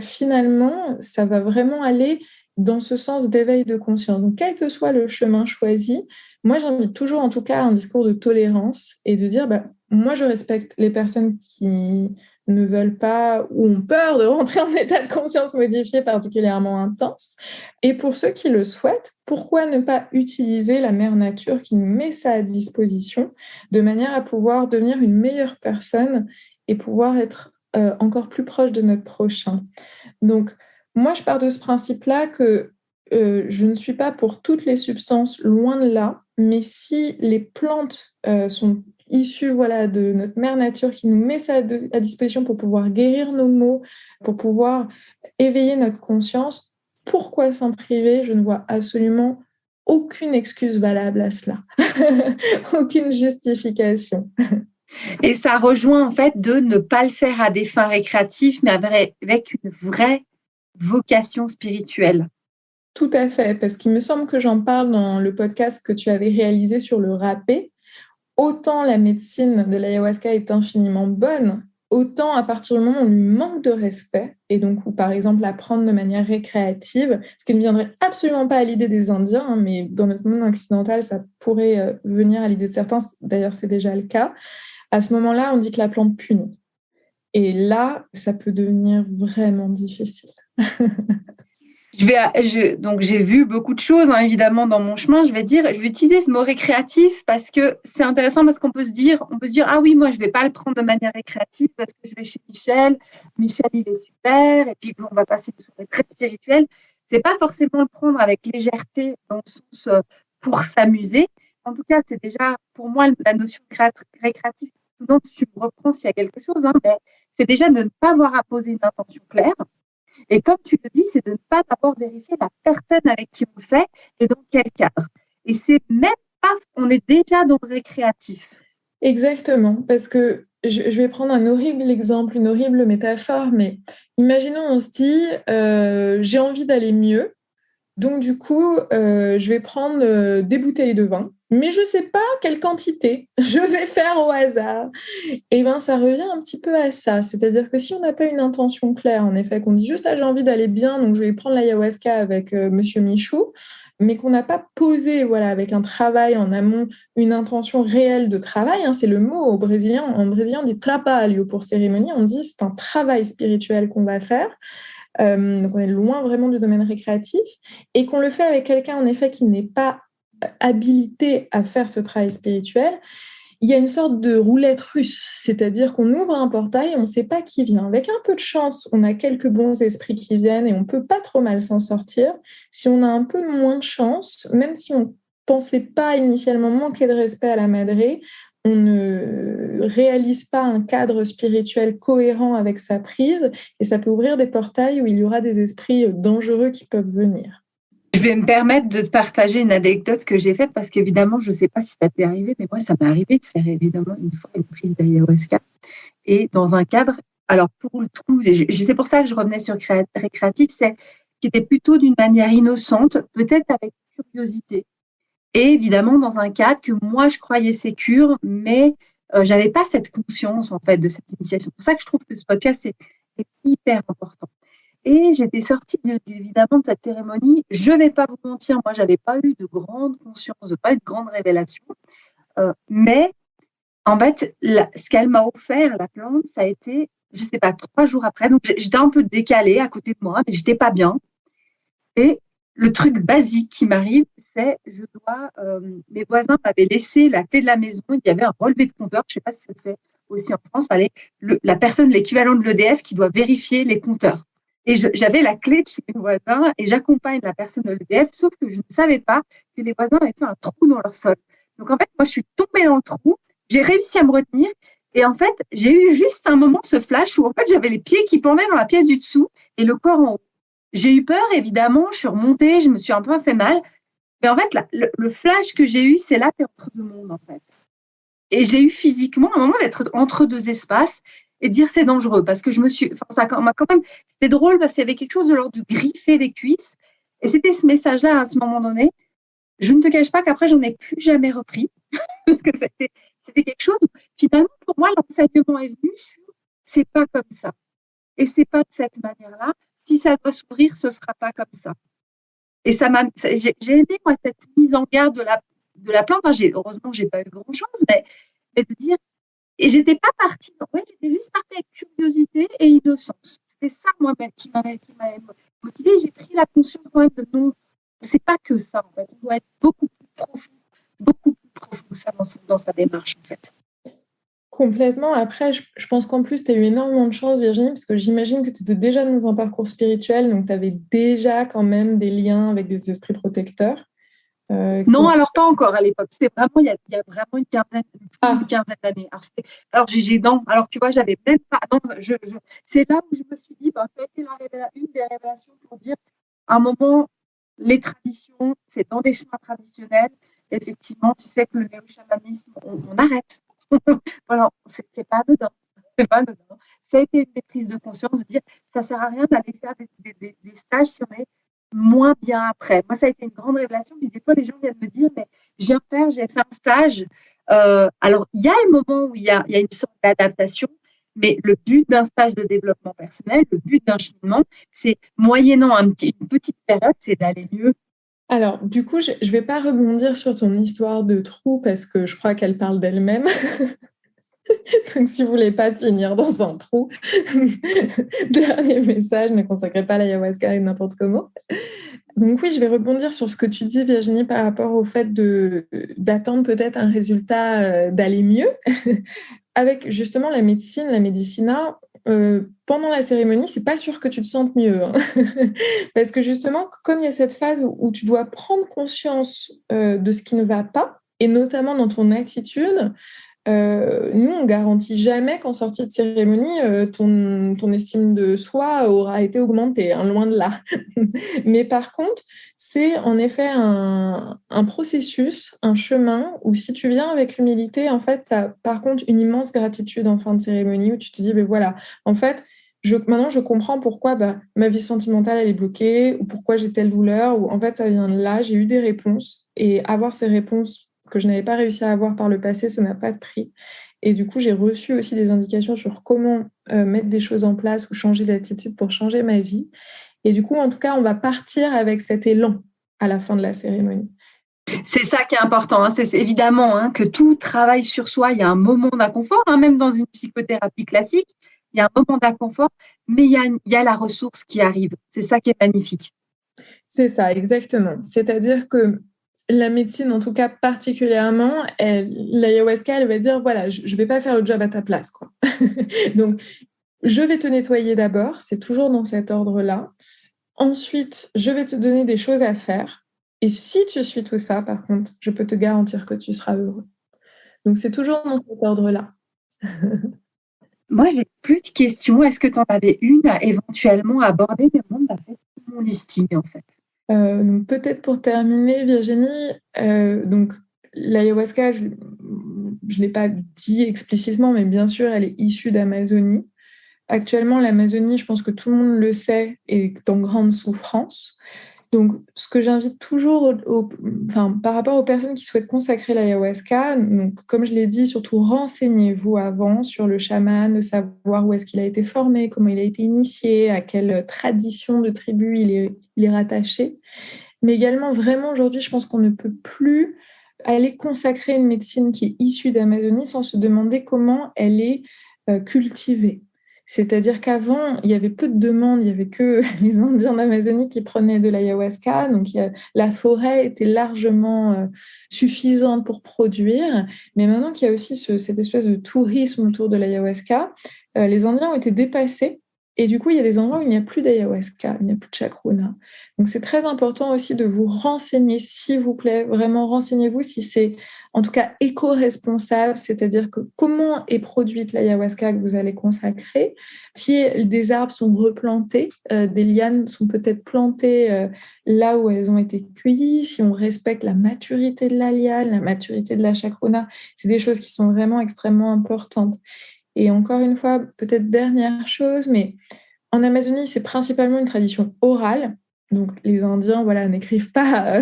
Finalement, ça va vraiment aller dans ce sens d'éveil de conscience. Donc, quel que soit le chemin choisi, moi, j'invite toujours, en tout cas, un discours de tolérance et de dire, moi, je respecte les personnes qui ne veulent pas ou ont peur de rentrer en état de conscience modifié particulièrement intense. Et pour ceux qui le souhaitent, pourquoi ne pas utiliser la mère nature qui nous met ça à disposition de manière à pouvoir devenir une meilleure personne et pouvoir être encore plus proche de notre prochain. Donc, moi, je pars de ce principe-là que je ne suis pas pour toutes les substances, loin de là, mais si les plantes sont issues de notre mère nature qui nous met ça à disposition pour pouvoir guérir nos maux, pour pouvoir éveiller notre conscience, pourquoi s'en priver? Je ne vois absolument aucune excuse valable à cela, aucune justification. Et ça rejoint en fait de ne pas le faire à des fins récréatives, mais avec une vraie vocation spirituelle. Tout à fait, parce qu'il me semble que j'en parle dans le podcast que tu avais réalisé sur le rapé. Autant la médecine de l'ayahuasca est infiniment bonne, autant à partir du moment où on lui manque de respect, et donc où par exemple la prendre de manière récréative, ce qui ne viendrait absolument pas à l'idée des Indiens, mais dans notre monde occidental, ça pourrait venir à l'idée de certains, d'ailleurs c'est déjà le cas. À ce moment-là, on dit que la plante punit. Et là, ça peut devenir vraiment difficile. Donc, j'ai vu beaucoup de choses, évidemment, dans mon chemin. Je vais utiliser ce mot récréatif parce que c'est intéressant parce qu'on peut se dire, ah oui, moi, je vais pas le prendre de manière récréative parce que je vais chez Michel. Michel, il est super. Et puis, on va passer une soirée très spirituelle. C'est pas forcément le prendre avec légèreté dans le sens pour s'amuser. En tout cas, c'est déjà, pour moi, la notion récréative. Donc, tu me reprends s'il y a quelque chose, mais c'est déjà de ne pas avoir à poser une intention claire. Et comme tu le dis, c'est de ne pas d'abord vérifier la personne avec qui on le fait et dans quel cadre. Et c'est même pas, on est déjà dans le récréatif. Exactement, parce que je vais prendre un horrible exemple, une horrible métaphore, mais imaginons, on se dit, j'ai envie d'aller mieux, donc du coup, je vais prendre des bouteilles de vin, mais je ne sais pas quelle quantité je vais faire au hasard. Et bien, ça revient un petit peu à ça. C'est-à-dire que si on n'a pas une intention claire, en effet, qu'on dit juste « j'ai envie d'aller bien, donc je vais prendre l'ayahuasca avec Monsieur Michou », mais qu'on n'a pas posé avec un travail en amont, une intention réelle de travail, c'est le mot en brésilien, on dit « trabalho » pour cérémonie, on dit c'est un travail spirituel qu'on va faire. Donc on est loin vraiment du domaine récréatif et qu'on le fait avec quelqu'un en effet qui n'est pas habilité à faire ce travail spirituel, il y a une sorte de roulette russe, c'est-à-dire qu'on ouvre un portail et on ne sait pas qui vient. Avec un peu de chance, on a quelques bons esprits qui viennent et on ne peut pas trop mal s'en sortir. Si on a un peu moins de chance, même si on ne pensait pas initialement manquer de respect à la madré, on ne réalise pas un cadre spirituel cohérent avec sa prise et ça peut ouvrir des portails où il y aura des esprits dangereux qui peuvent venir. Je vais me permettre de te partager une anecdote que j'ai faite parce qu'évidemment, je ne sais pas si ça t'est arrivé, mais moi, ça m'est arrivé de faire évidemment une fois une prise d'ayahuasca et dans un cadre, alors pour le coup, c'est pour ça que je revenais sur récréatif, c'est qui était plutôt d'une manière innocente, peut-être avec curiosité. Et évidemment, dans un cadre que moi, je croyais sécure, mais je n'avais pas cette conscience, en fait, de cette initiation. C'est pour ça que je trouve que ce podcast est hyper important. Et j'étais sortie, évidemment, de cette cérémonie. Je ne vais pas vous mentir, moi, je n'avais pas eu de grande conscience, pas eu de grande révélation. Mais, en fait, ce qu'elle m'a offert, la plante, ça a été, je ne sais pas, 3 jours après. Donc, j'étais un peu décalée à côté de moi, mais je n'étais pas bien. Et le truc basique qui m'arrive, c'est mes voisins m'avaient laissé la clé de la maison. Il y avait un relevé de compteur. Je ne sais pas si ça se fait aussi en France. Fallait la personne, l'équivalent de l'EDF, qui doit vérifier les compteurs. Et j'avais la clé de chez mes voisins et j'accompagne la personne de l'EDF, sauf que je ne savais pas que les voisins avaient fait un trou dans leur sol. Donc en fait, moi, je suis tombée dans le trou. J'ai réussi à me retenir. Et en fait, j'ai eu juste un moment, ce flash, où en fait, j'avais les pieds qui pendaient dans la pièce du dessous et le corps en haut. J'ai eu peur, évidemment, je suis remontée, je me suis un peu fait mal. Mais en fait, le flash que j'ai eu, c'est là, t'es entre deux mondes, en fait. Et je l'ai eu physiquement, à un moment d'être entre deux espaces et de dire c'est dangereux. Parce que ça m'a quand même, c'était drôle parce qu'il y avait quelque chose de l'ordre du griffer des cuisses. Et c'était ce message-là, à ce moment donné. Je ne te cache pas qu'après, j'en ai plus jamais repris. Parce que c'était quelque chose où, finalement, pour moi, l'enseignement est venu sur c'est pas comme ça. Et c'est pas de cette manière-là. Si ça doit s'ouvrir, ce sera pas comme ça. Et j'ai aimé, moi, cette mise en garde de la plante. Heureusement, j'ai pas eu grand-chose, mais de dire, et j'étais pas partie, en fait, j'étais juste partie avec curiosité et innocence. C'était ça, moi, qui m'avait motivée. J'ai pris la conscience, quand même, de non, c'est pas que ça, en fait. On doit être beaucoup plus profond ça, dans sa démarche, en fait. Complètement. Après, je pense qu'en plus, tu as eu énormément de chance, Virginie, parce que j'imagine que tu étais déjà dans un parcours spirituel, donc tu avais déjà quand même des liens avec des esprits protecteurs. Non, alors pas encore à l'époque. C'était vraiment, il y a vraiment une quinzaine d'années. Alors j'ai dents. Alors tu vois, j'avais même pas. Non, c'est là où je me suis dit, ça a été une des révélations pour dire, à un moment, les traditions, c'est dans des chemins traditionnels. Effectivement, tu sais que le néo-chamanisme, on arrête. Voilà, c'est pas dedans. C'est pas dedans. Ça a été une des prises de conscience de dire, ça sert à rien d'aller faire des stages si on est moins bien après. Moi, ça a été une grande révélation. Puis des fois, les gens viennent me dire, mais j'ai fait un stage. Alors, il y a un moment où il y a une sorte d'adaptation, mais le but d'un stage de développement personnel, le but d'un cheminement, c'est moyennant une petite période, c'est d'aller mieux. Alors, du coup, je ne vais pas rebondir sur ton histoire de trou parce que je crois qu'elle parle d'elle-même. Donc, si vous ne voulez pas finir dans un trou, dernier message, ne consacrez pas l'ayahuasca n'importe comment. Donc oui, je vais rebondir sur ce que tu dis, Virginie, par rapport au fait d'attendre peut-être un résultat, d'aller mieux. Avec justement la médecina, pendant la cérémonie, c'est pas sûr que tu te sentes mieux. Hein. Parce que justement, comme il y a cette phase où tu dois prendre conscience de ce qui ne va pas, et notamment dans ton attitude, nous, on garantit jamais qu'en sortie de cérémonie, ton estime de soi aura été augmentée, hein, loin de là. Mais par contre, c'est en effet un processus, un chemin où si tu viens avec humilité, en fait, tu as par contre une immense gratitude en fin de cérémonie où tu te dis, ben voilà, en fait, maintenant je comprends pourquoi ma vie sentimentale elle est bloquée ou pourquoi j'ai telle douleur ou en fait ça vient de là, j'ai eu des réponses et avoir ces réponses que je n'avais pas réussi à avoir par le passé, ça n'a pas de prix. Et du coup, j'ai reçu aussi des indications sur comment mettre des choses en place ou changer d'attitude pour changer ma vie. Et du coup, en tout cas, on va partir avec cet élan à la fin de la cérémonie. C'est ça qui est important. Hein. C'est évidemment que tout travail sur soi, il y a un moment d'inconfort, même dans une psychothérapie classique, il y a un moment d'inconfort, mais il y a la ressource qui arrive. C'est ça qui est magnifique. C'est ça, exactement. C'est-à-dire que la médecine, en tout cas particulièrement, l'ayahuasca, elle va dire, voilà, je ne vais pas faire le job à ta place, quoi. Donc, je vais te nettoyer d'abord, c'est toujours dans cet ordre-là. Ensuite, je vais te donner des choses à faire. Et si tu suis tout ça, par contre, je peux te garantir que tu seras heureux. Donc, c'est toujours dans cet ordre-là. Moi, j'ai plus de questions. Est-ce que tu en avais une éventuellement à aborder? Mais moi, on a fait mon listing, en fait. Donc peut-être pour terminer, Virginie, donc l'ayahuasca, je ne l'ai pas dit explicitement, mais bien sûr, elle est issue d'Amazonie. Actuellement, l'Amazonie, je pense que tout le monde le sait, est en grande souffrance. Donc, ce que j'invite toujours, par rapport aux personnes qui souhaitent consacrer l'ayahuasca, donc, comme je l'ai dit, surtout renseignez-vous avant sur le chaman, de savoir où est-ce qu'il a été formé, comment il a été initié, à quelle tradition de tribu il est rattaché. Mais également, vraiment, aujourd'hui, je pense qu'on ne peut plus aller consacrer une médecine qui est issue d'Amazonie sans se demander comment elle est cultivée. C'est-à-dire qu'avant, il y avait peu de demandes, il n'y avait que les Indiens d'Amazonie qui prenaient de l'ayahuasca, donc la forêt était largement suffisante pour produire. Mais maintenant qu'il y a aussi cette espèce de tourisme autour de l'ayahuasca, les Indiens ont été dépassés. Et du coup, il y a des endroits où il n'y a plus d'ayahuasca, il n'y a plus de chacruna. Donc, c'est très important aussi de vous renseigner, s'il vous plaît. Vraiment, renseignez-vous si c'est, en tout cas, éco-responsable, c'est-à-dire que comment est produite l'ayahuasca que vous allez consacrer. Si des arbres sont replantés, des lianes sont peut-être plantées là où elles ont été cueillies, si on respecte la maturité de la liane, la maturité de la chacruna, c'est des choses qui sont vraiment extrêmement importantes. Et encore une fois, peut-être dernière chose, mais en Amazonie, c'est principalement une tradition orale. Donc, les Indiens, n'écrivent pas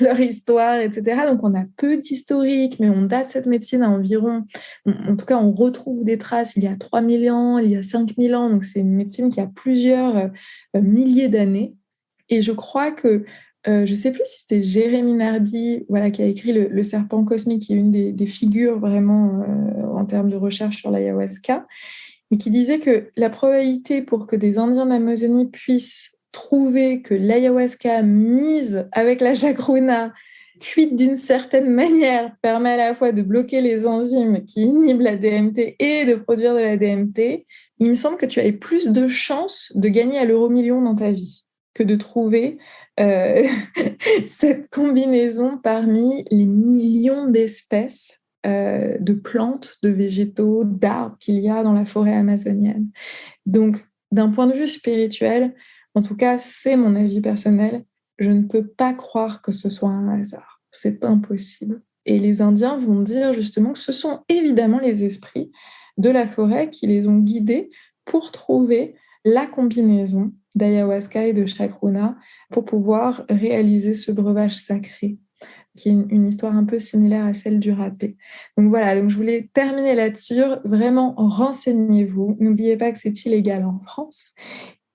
leur histoire, etc. Donc, on a peu d'historique, mais on date cette médecine à environ... En tout cas, on retrouve des traces il y a 3000 ans, il y a 5000 ans. Donc, c'est une médecine qui a plusieurs milliers d'années. Et je crois que je ne sais plus si c'était Jérémy Narby qui a écrit le Serpent cosmique, qui est une des figures vraiment en termes de recherche sur l'ayahuasca, mais qui disait que la probabilité pour que des Indiens d'Amazonie puissent trouver que l'ayahuasca mise avec la chacruna, cuite d'une certaine manière, permet à la fois de bloquer les enzymes qui inhibent la DMT et de produire de la DMT, il me semble que tu avais plus de chances de gagner à l'euro-million dans ta vie que de trouver cette combinaison parmi les millions d'espèces de plantes, de végétaux, d'arbres qu'il y a dans la forêt amazonienne. Donc, d'un point de vue spirituel, en tout cas, c'est mon avis personnel, je ne peux pas croire que ce soit un hasard. C'est impossible. Et les Indiens vont dire justement que ce sont évidemment les esprits de la forêt qui les ont guidés pour trouver la combinaison d'ayahuasca et de chacruna pour pouvoir réaliser ce breuvage sacré, qui est une histoire un peu similaire à celle du râpé. Donc voilà, je voulais terminer là-dessus. Vraiment, renseignez-vous. N'oubliez pas que c'est illégal en France.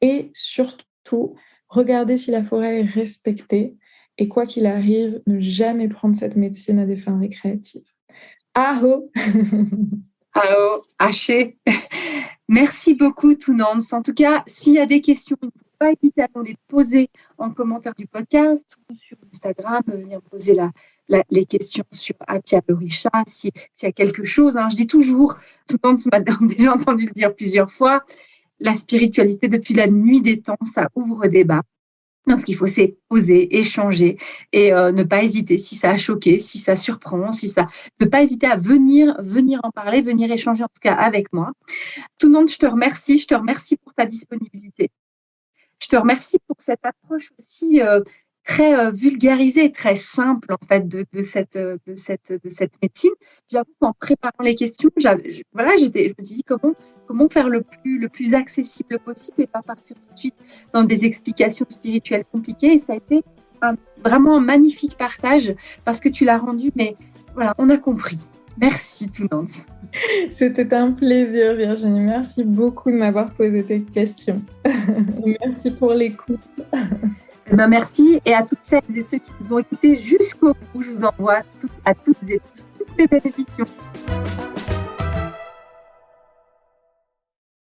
Et surtout, regardez si la forêt est respectée. Et quoi qu'il arrive, ne jamais prendre cette médecine à des fins récréatives. Aho Aho, haché. Merci beaucoup, Tounance. En tout cas, s'il y a des questions, il ne faut pas hésiter à nous les poser en commentaire du podcast ou sur Instagram, venir poser les questions sur Atia Orisha, s'il y a quelque chose. Je dis toujours, Tounance m'a déjà entendu le dire plusieurs fois, la spiritualité depuis la nuit des temps, ça ouvre débat. Donc, ce qu'il faut, c'est poser, échanger et ne pas hésiter si ça a choqué, si ça surprend, ne pas hésiter à venir en parler, venir échanger en tout cas avec moi. Tout le monde, je te remercie pour ta disponibilité. Je te remercie pour cette approche aussi très vulgarisée, très simple en fait de cette médecine. J'avoue qu'en préparant les questions, je me suis dit comment faire le plus accessible possible et pas partir tout de suite dans des explications spirituelles compliquées. Et ça a été vraiment un magnifique partage parce que tu l'as rendu, mais voilà, on a compris. Merci Tounance. C'était un plaisir, Virginie. Merci beaucoup de m'avoir posé tes questions. Merci pour l'écoute. Merci, et à toutes celles et ceux qui nous ont écoutés jusqu'au bout, je vous envoie à toutes et tous toutes mes bénédictions.